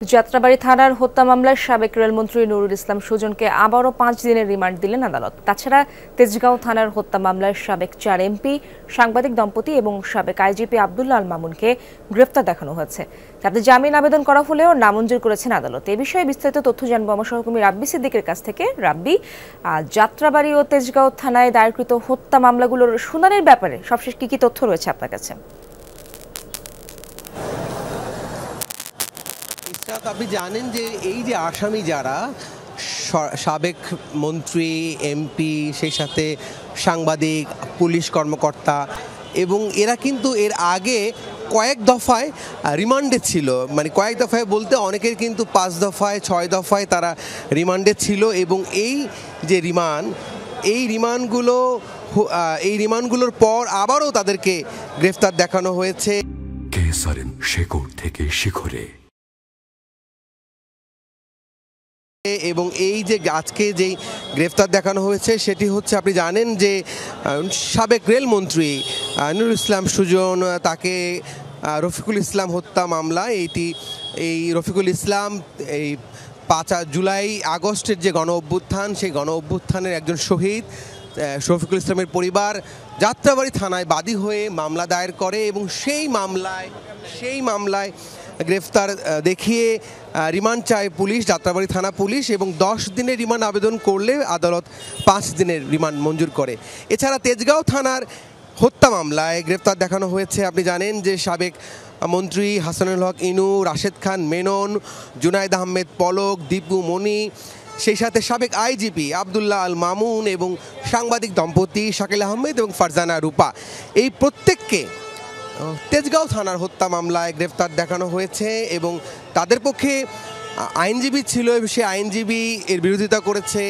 যাত্রাবাড়ী থানার হত্যা মামলায় সাবেক রেলমন্ত্রী নুরুল ইসলাম সুজনকে আবারও 5 দিনের রিমান্ড দিলেন আদালত। তাছাড়া তেজগাঁও থানার হত্যা মামলায় সাবেক 4 এমপি, সাংবাদিক দম্পতি এবং সাবেক আইজিপি আব্দুল্লাহ আল মামুনকে গ্রেফতার দেখানো হয়েছে। তাদের জামিন আবেদন করা হলেও নামঞ্জুর করেছেন আদালত। এ বিষয়ে বিস্তারিত তথ্য জানবো আমার সহকর্মী রাব্বি সিদ্দিকের কাছ থেকে। রাব্বি, যাত্রাবাড়ী ও তেজগাঁও থানায় দায়েরকৃত হত্যা মামলাগুলোর শুনানির ব্যাপারে সবশেষ কি তথ্য রয়েছে আপনার কাছে? আপনি জানেন যে এই যে আসামি যারা সাবেক মন্ত্রী, এমপি, সেই সাথে সাংবাদিক, পুলিশ কর্মকর্তা, এবং এরা কিন্তু এর আগে কয়েক দফায় রিমান্ডে ছিল। মানে কয়েক দফায় বলতে অনেকের কিন্তু 5 দফায় 6 দফায় তারা রিমান্ডে ছিল। এবং এই যে এই রিমান্ডগুলোর পর আবারও তাদেরকে গ্রেফতার দেখানো হয়েছে। শেকড় থেকে শিখরে। এবং এই যে আজকে যেই গ্রেফতার দেখানো হয়েছে সেটি হচ্ছে, আপনি জানেন যে সাবেক রেলমন্ত্রী নুরুল ইসলাম সুজন, তাকে রফিকুল ইসলাম হত্যা মামলা, এই রফিকুল ইসলাম এই 5 জুলাই আগস্টের যে গণ অভ্যুত্থান, সেই গণ অভ্যুত্থানের একজন শহীদ। রফিকুল ইসলামের পরিবার যাত্রাবাড়ী থানায় বাদী হয়ে মামলা দায়ের করে এবং সেই মামলায় গ্রেফতার দেখিয়ে রিমান্ড চায় পুলিশ, যাত্রাবাড়ী থানা পুলিশ, এবং 10 দিনের রিমান্ড আবেদন করলে আদালত 5 দিনের রিমান্ড মঞ্জুর করে। এছাড়া তেজগাঁও থানার হত্যা মামলায় গ্রেফতার দেখানো হয়েছে। আপনি জানেন যে সাবেক মন্ত্রী হাসানুল হক ইনু, রাশেদ খান মেনন, জুনায়েদ আহমেদ পলক, দীপু মনি, সেই সাথে সাবেক আইজিপি আব্দুল্লাহ আল মামুন এবং সাংবাদিক দম্পতি শাকিল আহমেদ এবং ফারজানা রূপা, এই প্রত্যেককে তেজগাঁও থানার হত্যা মামলায় গ্রেফতার দেখানো হয়েছে। এবং তাদের পক্ষে আইনজীবী ছিল, সে আইনজীবী এর বিরোধিতা করেছে,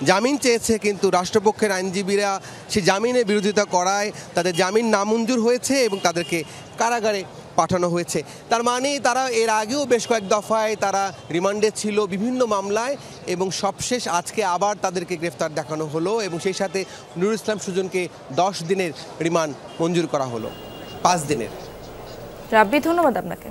জামিন চেয়েছে, কিন্তু রাষ্ট্রপক্ষের আইনজীবীরা সে জামিনের বিরোধিতা করায় তাদের জামিন নামঞ্জুর হয়েছে এবং তাদেরকে কারাগারে পাঠানো হয়েছে। তার মানে তারা এর আগেও বেশ কয়েক দফায় তারা রিমান্ডে ছিল বিভিন্ন মামলায়, এবং সবশেষ আজকে আবার তাদেরকে গ্রেফতার দেখানো হলো এবং সেই সাথে নুরুল ইসলাম সুজনকে 10 দিনের রিমান্ড মঞ্জুর করা হলো 5 দিনের। রাব্বি, ধন্যবাদ আপনাকে।